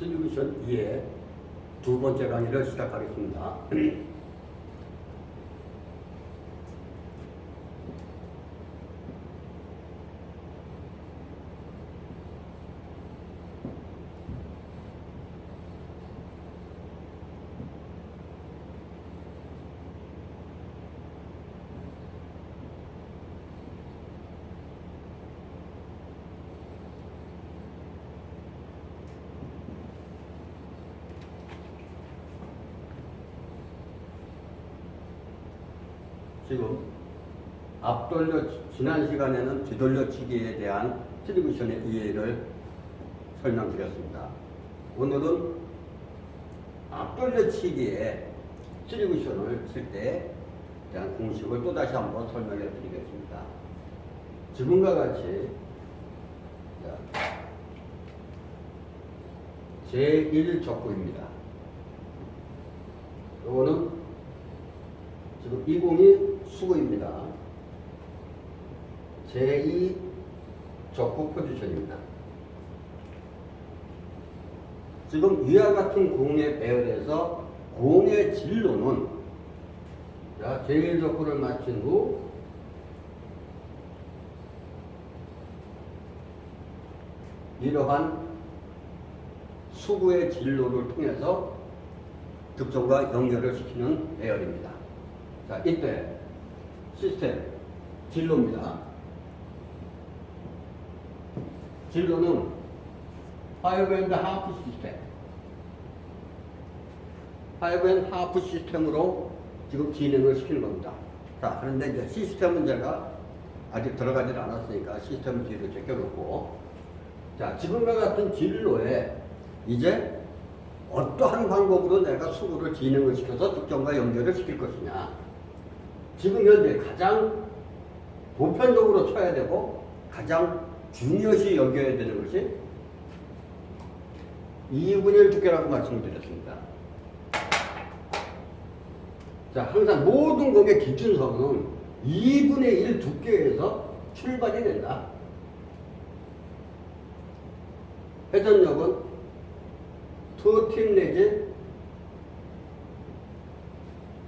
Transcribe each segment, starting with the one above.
솔루션 2의 두 번째 강의를 시작하겠습니다. 지금 지난 시간에는 뒤돌려치기에 대한 트리뷰션의 이해를 설명드렸습니다. 오늘은 앞돌려치기에 트리뷰션을 칠 때에 대한 공식을 또다시 한번 설명해 드리겠습니다. 지금과 같이 제1적구입니다. 이거는 지금 이 공이 수구입니다. 제2 적구 포지션입니다. 지금 위와 같은 공에 배열해서 공의 진로는 제1 적구를 마친 후 이러한 수구의 진로를 통해서 득점과 연결을 시키는 배열입니다. 자, 이때 시스템 진로입니다. 진로는 5.5 시스템. 5.5 시스템으로 지금 진행을 시키는 겁니다. 자, 그런데 이제 시스템 문제가 아직 들어가지 않았으니까 시스템을 뒤로 제껴놓고, 자, 지금과 같은 진로에 이제 어떠한 방법으로 내가 수구를 진행을 시켜서 득점과 연결을 시킬 것이냐. 지금 현재 가장 보편적으로 쳐야 되고 가장 중요시 여겨야 되는 것이 2분의 1 두께라고 말씀드렸습니다. 자, 항상 모든 공의 기준선은 2분의 1 두께에서 출발이 된다. 회전력은 2팁 내지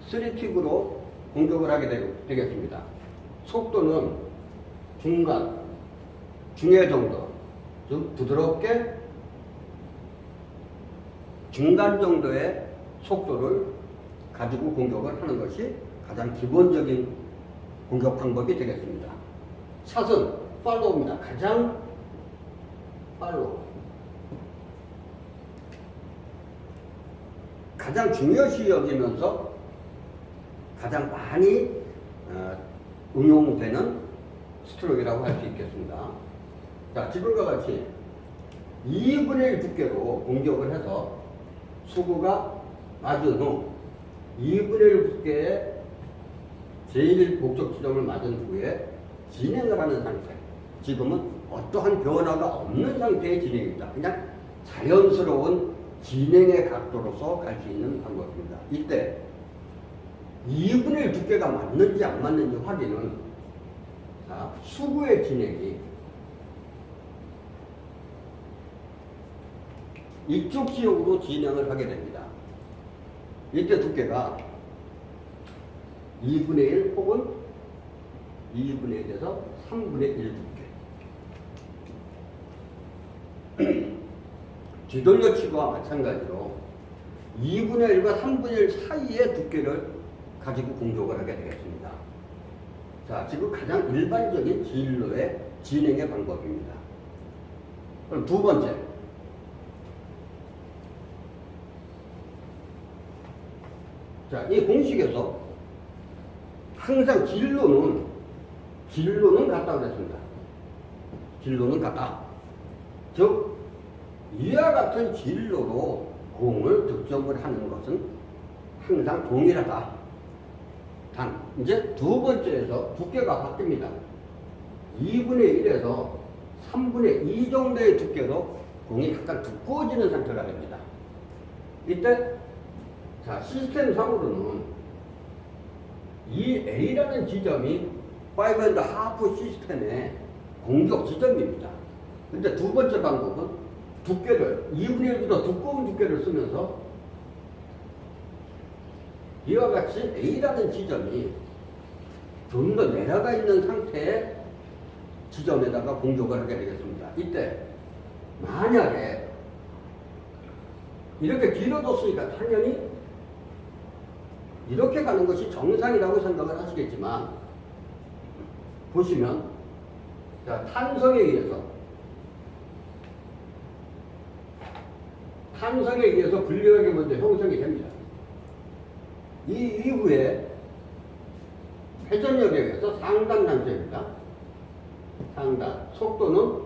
3팁으로 공격을 하게 되겠습니다. 속도는 중간, 중해 정도, 즉 부드럽게 중간 정도의 속도를 가지고 공격을 하는 것이 가장 기본적인 공격 방법이 되겠습니다. 샷은 팔로우입니다. 가장 팔로우. 가장 중요시 여기면서 가장 많이 응용되는 스트로크라고 할 수 있겠습니다. 자, 지금과 같이 2분의 1 두께로 공격을 해서 수구가 맞은 후 2분의 1 두께의 제1 목적 지점을 맞은 후에 진행을 하는 상태. 지금은 어떠한 변화가 없는 상태의 진행입니다. 그냥 자연스러운 진행의 각도로서 갈 수 있는 방법입니다. 이때 2분의 1 두께가 맞는지 안 맞는지 확인은, 자, 수구의 진행이 이쪽 지역으로 진행을 하게 됩니다. 이때 두께가 2분의 1 혹은 2분의 1에서 3분의 1 두께. 뒤돌려치기와 마찬가지로 2분의 1과 3분의 1 사이의 두께를 가지고 공격을 하게 되겠습니다. 자, 지금 가장 일반적인 진로의 진행의 방법입니다. 그럼 두 번째. 자, 이 공식에서 항상 진로는 같다고 그랬습니다. 진로는 같다. 즉, 이와 같은 진로로 공을 득점을 하는 것은 항상 동일하다. 단, 이제 두 번째에서 두께가 바뀝니다. 2분의 1에서 3분의 2 정도의 두께로 공이 약간 두꺼워지는 상태가 됩니다. 이때, 자, 시스템상으로는 이 A라는 지점이 5.5 시스템의 공격 지점입니다. 근데 두 번째 방법은 두께를 2분의 1보다 두꺼운 두께를 쓰면서 이와 같이 A라는 지점이 좀 더 내려가 있는 상태의 지점에다가 공격을 하게 되겠습니다. 이때 만약에 이렇게 길어졌으니까 당연히 이렇게 가는 것이 정상이라고 생각을 하시겠지만, 보시면 자, 탄성에 의해서 분리하게 먼저 형성이 됩니다. 이 이후에 회전력에 의해서 상단 단점입니다. 상단 속도는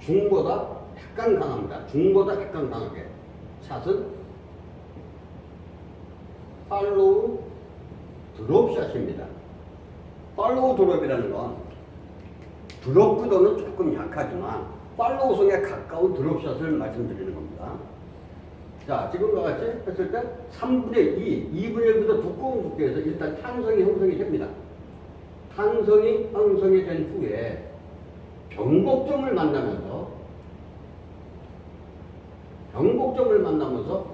중보다 약간 강합니다. 중보다 약간 강하게. 샷은 팔로우 드롭샷입니다. 팔로우 드롭이라는 건 드롭 구도는 조금 약하지만 팔로우성에 가까운 드롭샷을 말씀드리는 겁니다. 자, 지금과 같이 했을 때 3분의 2, 2분의 1보다 두꺼운 두께에서 일단 탄성이 형성이 됩니다. 탄성이 형성이 된 후에 변곡점을 만나면서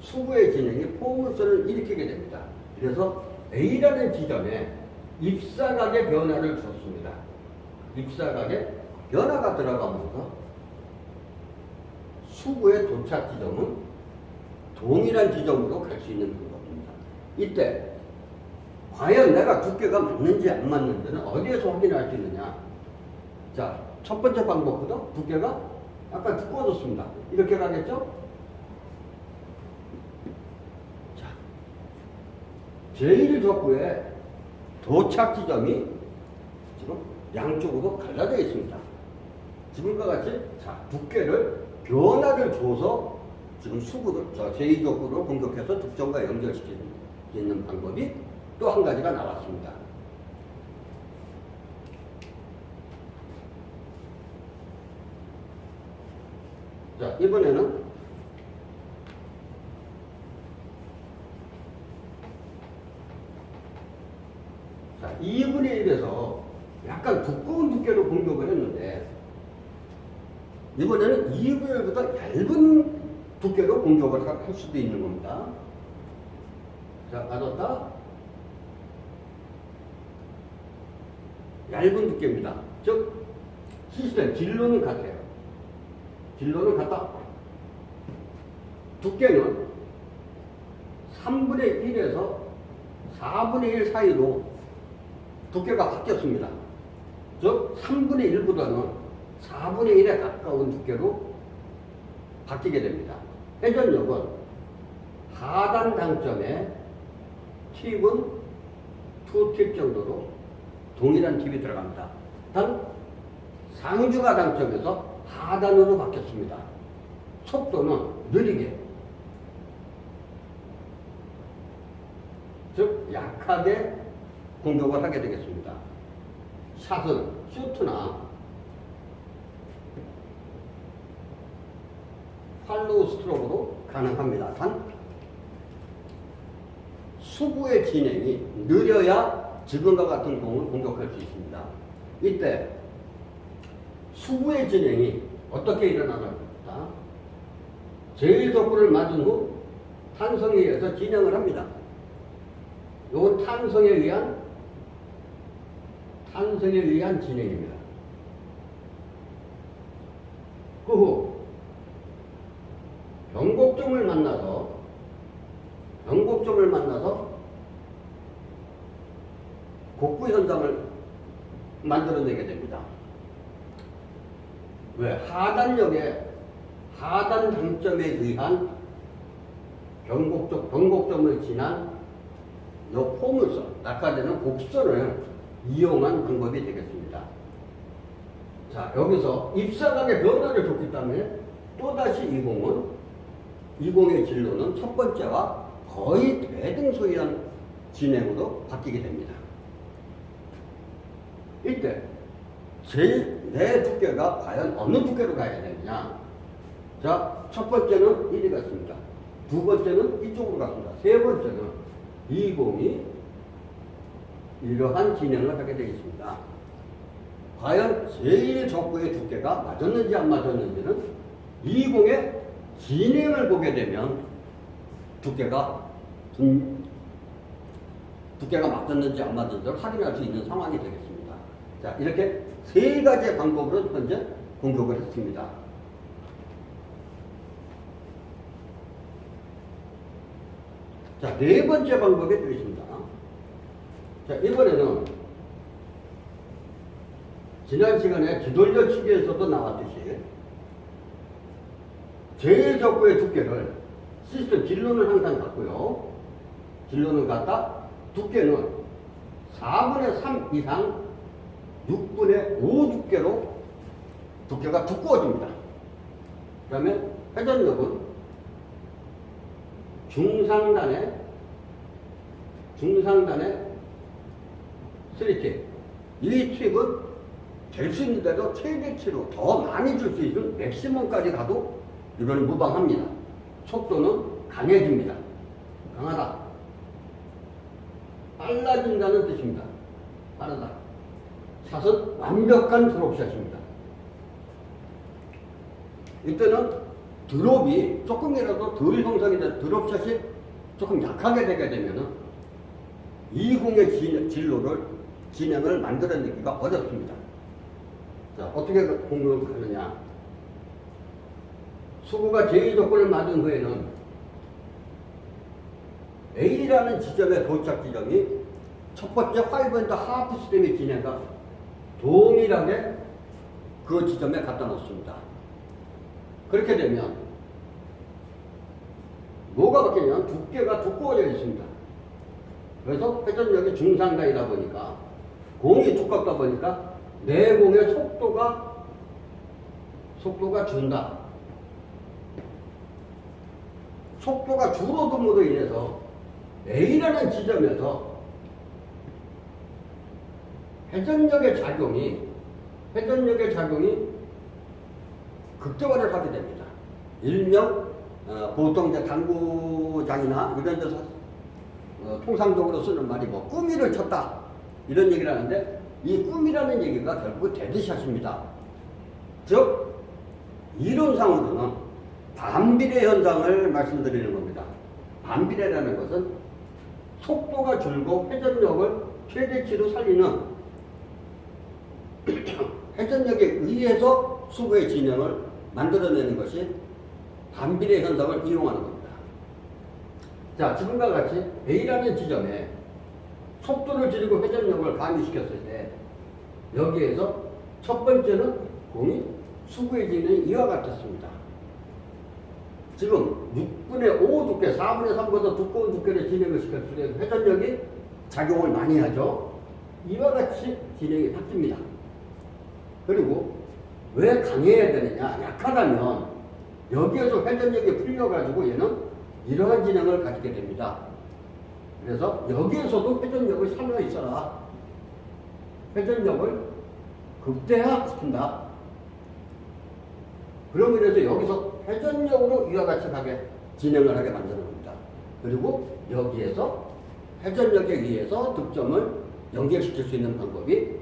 수부의 진행이 포물선을 일으키게 됩니다. 그래서 A라는 지점에 입사각의 변화를 줬습니다. 입사각의 변화가 들어가면서 수부의 도착 지점은 동일한 지점으로 갈 수 있는 방법입니다. 이때 과연 내가 두께가 맞는지 안 맞는지는 어디에서 확인할 수 있느냐? 자, 첫 번째 방법보다 두께가 약간 두꺼워졌습니다. 이렇게 가겠죠? 자, 제1적구의 도착 지점이 지금 양쪽으로 갈라져 있습니다. 지금과 같이 자, 두께를 변화를 줘서 지금 수구를 제2적구를 공격해서 특정과 연결시키는 있는 방법이 또 한 가지가 나왔습니다. 자, 이번에는 자, 2분의 1에서 약간 두꺼운 두께로 공격을 했는데, 이번에는 2분의 1보다 얇은 두께로 공격을 할 수도 있는 겁니다. 자, 가졌다. 얇은 두께입니다. 즉, 시스템, 진로는 같아요. 진로는 같다. 두께는 3분의 1에서 4분의 1 사이로 두께가 바뀌었습니다. 즉, 3분의 1보다는 4분의 1에 가까운 두께로 바뀌게 됩니다. 회전력은 하단 당점에 팁은 2팁 정도로 동일한 팁이 들어갑니다. 단 상주가 당점에서 하단으로 바뀌었습니다. 속도는 느리게, 즉 약하게 공격을 하게 되겠습니다. 샷은 슈트나 팔로우 스트로크로 가능합니다. 단 수부의 진행이 느려야 지금과 같은 공을 공격할 수 있습니다. 이때 수부의 진행이 어떻게 일어나는가? 제1적구를 맞은 후 탄성에 의해서 진행을 합니다. 이건 탄성에 의한 진행입니다. 그 후 변곡점을 만나서 곡부 현상을 만들어내게 됩니다. 왜? 하단 당점에 의한 변곡점을 지난 이 포물선, 낙하되는 곡선을 이용한 방법이 되겠습니다. 자, 여기서 입사각의 변화를 줬기 때문에 또다시 이 공의 진로는 첫 번째와 거의 대등소이한 진행으로 바뀌게 됩니다. 이때 내 두께가 과연 어느 두께로 가야 되느냐? 자, 첫 번째는 이리 갔습니다. 두 번째는 이쪽으로 갔습니다. 세 번째는 이 공이 이러한 진행을 하게 되어 있습니다. 과연 제1족구의 두께가 맞았는지 안 맞았는지는 이 공의 진행을 보게 되면 두께가 맞았는지 안 맞았는지를 확인할 수 있는 상황이 되겠습니다. 자, 이렇게 세 가지의 방법으로 현재 공격을 했습니다. 자, 네 번째 방법이 되겠습니다. 자, 이번에는 지난 시간에 뒤돌려치기에서도 나왔듯이 제1족구의 두께를 시스템 진로는 항상 같고요. 진로는 같다. 두께는 4분의 3 이상 6분의 5 두께로 두께가 두꺼워집니다. 그 다음에 회전력은 중상단의 3팁. 이 팁은 될 수 있는데도 최대치로 더 많이 줄 수 있는 맥시멈까지 가도 이거는 무방합니다. 속도는 강해집니다. 강하다. 빨라진다는 뜻입니다. 빠르다. 샷은 완벽한 드롭샷입니다. 이때는 드롭이 조금이라도 덜 형성이 된 드롭샷이 조금 약하게 되게 되면은 이 공의 진행을 만들어내기가 어렵습니다. 자, 어떻게 공격하느냐. 수구가 제2조건을 맞은 후에는 A라는 지점의 도착 지점이 첫 번째 5&1 하프 스텝의 진행과 동일하게 그 지점에 갖다 놓습니다. 그렇게 되면 뭐가 바뀌냐면 두께가 두꺼워져 있습니다. 그래서 회전력이 중상단이다 보니까 공이 두껍다 보니까 내 공의 속도가 준다. 속도가 줄어듦으로 인해서 A라는 지점에서 회전력의 작용이 극대화를 하게 됩니다. 일명 보통 이제 당구장이나 이런 데서 통상적으로 쓰는 말이 뭐 꾸미를 쳤다 이런 얘기를 하는데 이 꾸미라는 얘기가 결국 데드샷입니다. 즉 이론상으로는 반비례 현상을 말씀드리는 겁니다. 반비례라는 것은 속도가 줄고 회전력을 최대치로 살리는 회전력에 의해서 수구의 진행을 만들어내는 것이 반비례 현상을 이용하는 겁니다. 자, 지금과 같이 A라는 지점에 속도를 줄이고 회전력을 가미시켰을 때 여기에서 첫 번째는 공이 수구의 진행이 이와 같았습니다. 지금 6분의 5 두께, 4분의 3보다 두꺼운 두께를 진행을 시켰을 때 회전력이 작용을 많이 하죠. 이와 같이 진행이 바뀝니다. 그리고 왜 강해야 되느냐? 약하다면 여기에서 회전력이 풀려가지고 얘는 이러한 진행을 가지게 됩니다. 그래서 여기에서도 회전력을 살려 있어라. 회전력을 극대화시킨다. 그러면 인해서 여기서 회전력으로 이와 같이 가게 진행을 하게 만드는 겁니다. 그리고 여기에서 회전력에 의해서 득점을 연결시킬 수 있는 방법이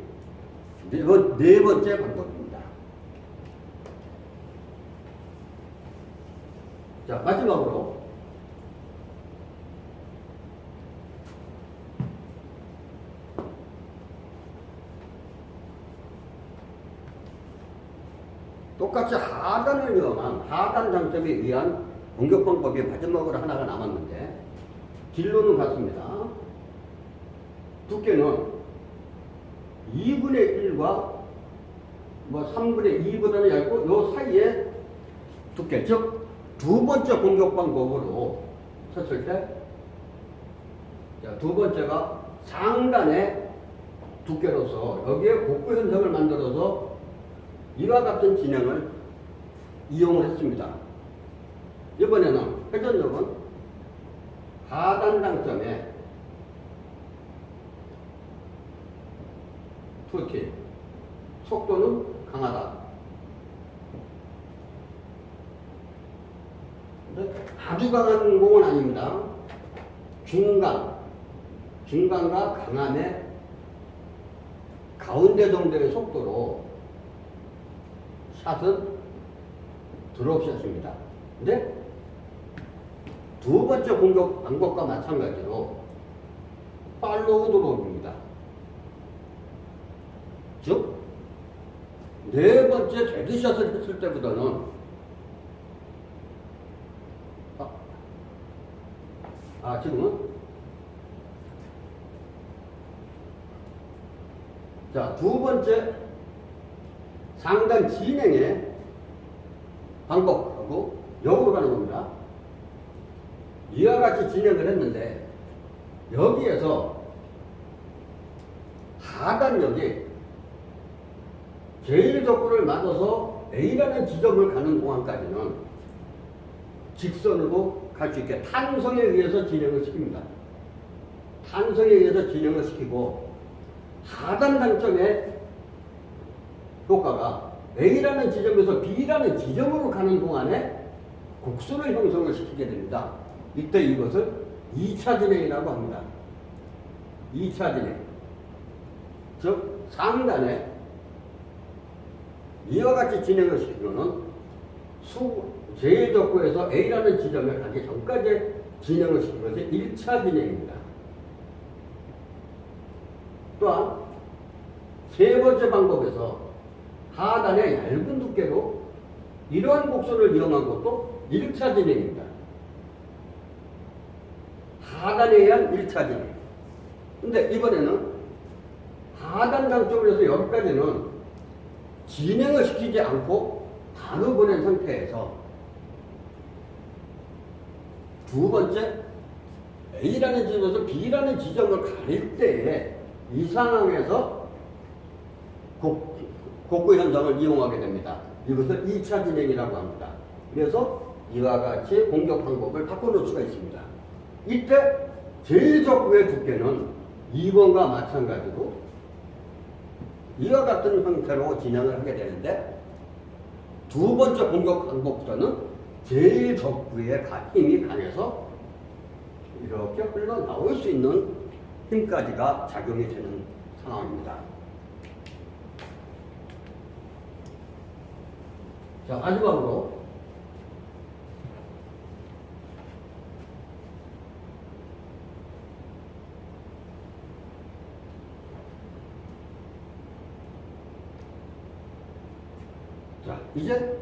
네 번째 방법입니다. 자, 마지막으로 똑같이 하단을 이용한 하단 장점에 의한 공격 방법이 마지막으로 하나가 남았는데 진로는 같습니다. 두께는 2분의 1과 3분의 2보다는 얇고 요 사이에 두께, 즉 두 번째 공격 방법으로 쳤을 때 두 번째가 상단의 두께로서 여기에 복구 현상을 만들어서 이와 같은 진행을 이용을 했습니다. 이번에는 회전력은 하단 당점에 투팁, 속도는 강하다. 아주 강한 공은 아닙니다. 중간과 가운데 정도의 속도로 샷은 드롭샷입니다. 근데 두 번째 공격 방법과 마찬가지로 팔로우 드롭입니다. 즉, 네 번째 데드샷을 했을 때보다는 지금은 자, 두 번째 상단 진행의 방법하고 역으로 가는 겁니다. 이와 같이 진행을 했는데 여기에서 하단역이 제1적구를 맞아서 A라는 지점을 가는 동안까지는 직선으로 갈 수 있게 탄성에 의해서 진행을 시킵니다. 탄성에 의해서 진행을 시키고 하단 단점의 효과가 A라는 지점에서 B라는 지점으로 가는 동안에 곡선을 형성을 시키게 됩니다. 이때 이것을 2차 진행이라고 합니다. 2차 진행. 즉, 상단에 이와 같이 진행을 시키면은 제1적구에서 A라는 지점에 가기 전까지 진행을 시킨 것이 1차 진행입니다. 또한 세 번째 방법에서 하단의 얇은 두께로 이러한 곡선을 이용한 것도 1차 진행입니다. 하단에 의한 1차 진행. 근데 이번에는 하단 장점에서 여기까지는 진행을 시키지 않고 바로 보낸 상태에서 두 번째 A라는 지점에서 B라는 지점을 가릴 때에 이 상황에서 곡구 현상을 이용하게 됩니다. 이것을 2차 진행이라고 합니다. 그래서 이와 같이 공격 방법을 바꿔놓을 수가 있습니다. 이때 제1적구의 두께는 2번과 마찬가지로 이와 같은 형태로 진행을 하게 되는데 두 번째 공격 방법부터는 제1적구의 힘이 강해서 이렇게 흘러나올 수 있는 힘까지가 작용이 되는 상황입니다. 자, 마지막으로 자, 이제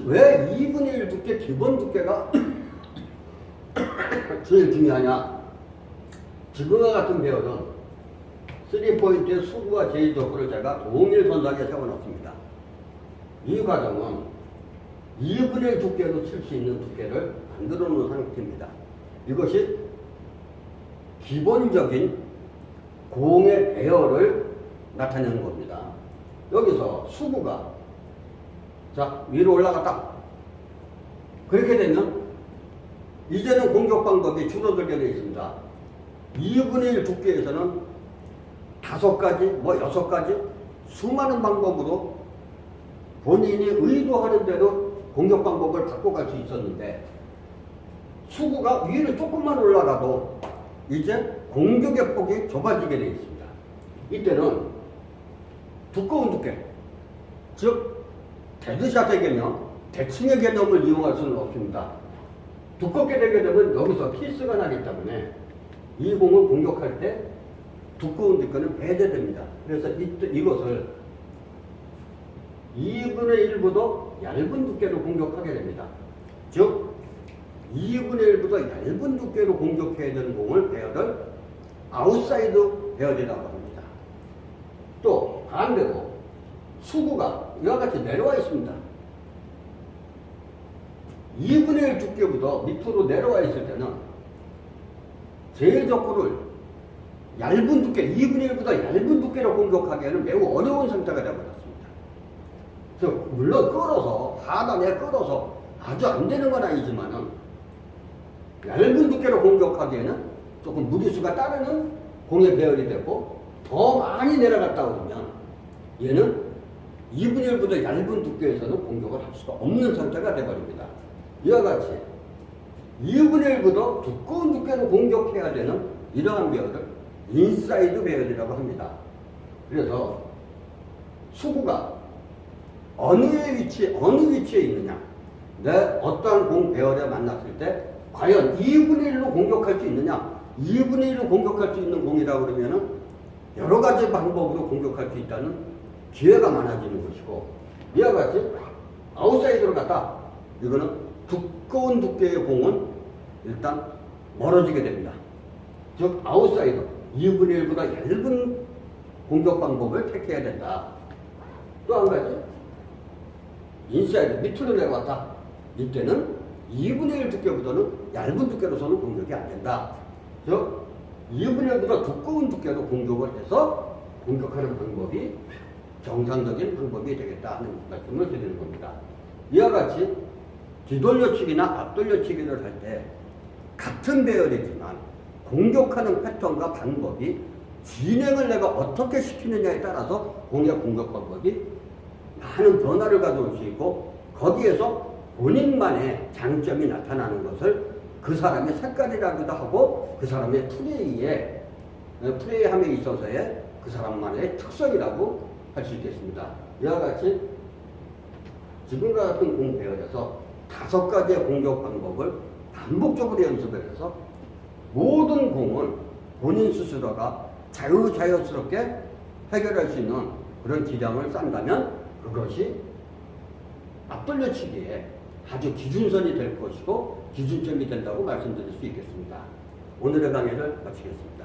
왜 2분의 1 두께 기본 두께가 제일 중요하냐? 지금과 같은 배열은 3포인트의 수구와 제1적구를 제가 동일선상에 세워놓습니다. 이 과정은 2분의 1 두께로 칠 수 있는 두께를 만들어 놓은 상태입니다. 이것이 기본적인 공의 배열을 나타내는 겁니다. 여기서 수구가 자, 위로 올라갔다. 그렇게 되면 이제는 공격 방법이 줄어들게 되어 있습니다. 2분의 1 두께에서는 5가지, 6가지 수많은 방법으로 본인이 의도하는 대로 공격 방법을 바꿔갈 수 있었는데 수구가 위로 조금만 올라가도 이제 공격의 폭이 좁아지게 되어 있습니다. 이때는 두꺼운 두께, 즉 데드샷의 개념, 대칭의 개념을 이용할 수는 없습니다. 두껍게 되게 되면 여기서 피스가 나기 때문에 이 공을 공격할 때 두꺼운 두께는 배제됩니다. 그래서 이것을 2분의 1보다 얇은 두께로 공격하게 됩니다. 즉 2분의 1보다 얇은 두께로 공격해야 되는 공을 배열을 아웃사이드 배열이라고 합니다. 또 반대로 수구가 이와 같이 내려와 있습니다. 2분의 1 두께보다 밑으로 내려와 있을 때는 제1적구를 얇은 두께, 2분의 1보다 얇은 두께로 공격하기에는 매우 어려운 상태가 되어버렸습니다. 그래서 물론 끌어서, 하단에 끌어서 아주 안 되는 건 아니지만은 얇은 두께로 공격하기에는 조금 무리수가 따르는 공의 배열이 되고 더 많이 내려갔다 그러면 얘는 2분의 1보다 얇은 두께에서는 공격을 할 수가 없는 상태가 되어버립니다. 이와 같이 2분의 1보다 두꺼운 두께로 공격해야 되는 이러한 배열을 인사이드 배열이라고 합니다. 그래서 수구가 어느 위치에 있느냐, 내 어떠한 공 배열에 만났을 때 과연 2분의 1로 공격할 수 있느냐. 2분의 1로 공격할 수 있는 공이라고 그러면은 여러 가지 방법으로 공격할 수 있다는 기회가 많아지는 것이고, 이와 같이 아웃사이드로 갔다. 이거는 두꺼운 두께의 공은 일단 멀어지게 됩니다. 즉 아웃사이드 2분의 1보다 얇은 공격 방법을 택해야 된다. 또 한 가지, 인사이드 밑으로 내려왔다. 이때는 2분의 1 두께보다는 얇은 두께로서는 공격이 안 된다. 즉 2분의 1보다 두꺼운 두께로 공격을 해서 공격하는 방법이 정상적인 방법이 되겠다 하는 말씀을 드리는 겁니다. 이와 같이 뒤돌려치기나 앞돌려치기를 할 때 같은 배열이지만 공격하는 패턴과 방법이 진행을 내가 어떻게 시키느냐에 따라서 공격 방법이 많은 변화를 가져올 수 있고, 거기에서 본인만의 장점이 나타나는 것을 그 사람의 색깔이라고도 하고 그 사람의 플레이함에 있어서의 그 사람만의 특성이라고 할 수 있겠습니다. 이와 같이 지금과 같은 공 배열에서 5가지의 공격 방법을 반복적으로 연습을 해서 모든 공을 본인 스스로가 자유스럽게 해결할 수 있는 그런 기량을 쌓는다면 그것이 앞돌려치기에 아주 기준선이 될 것이고 기준점이 된다고 말씀드릴 수 있겠습니다. 오늘의 강의를 마치겠습니다.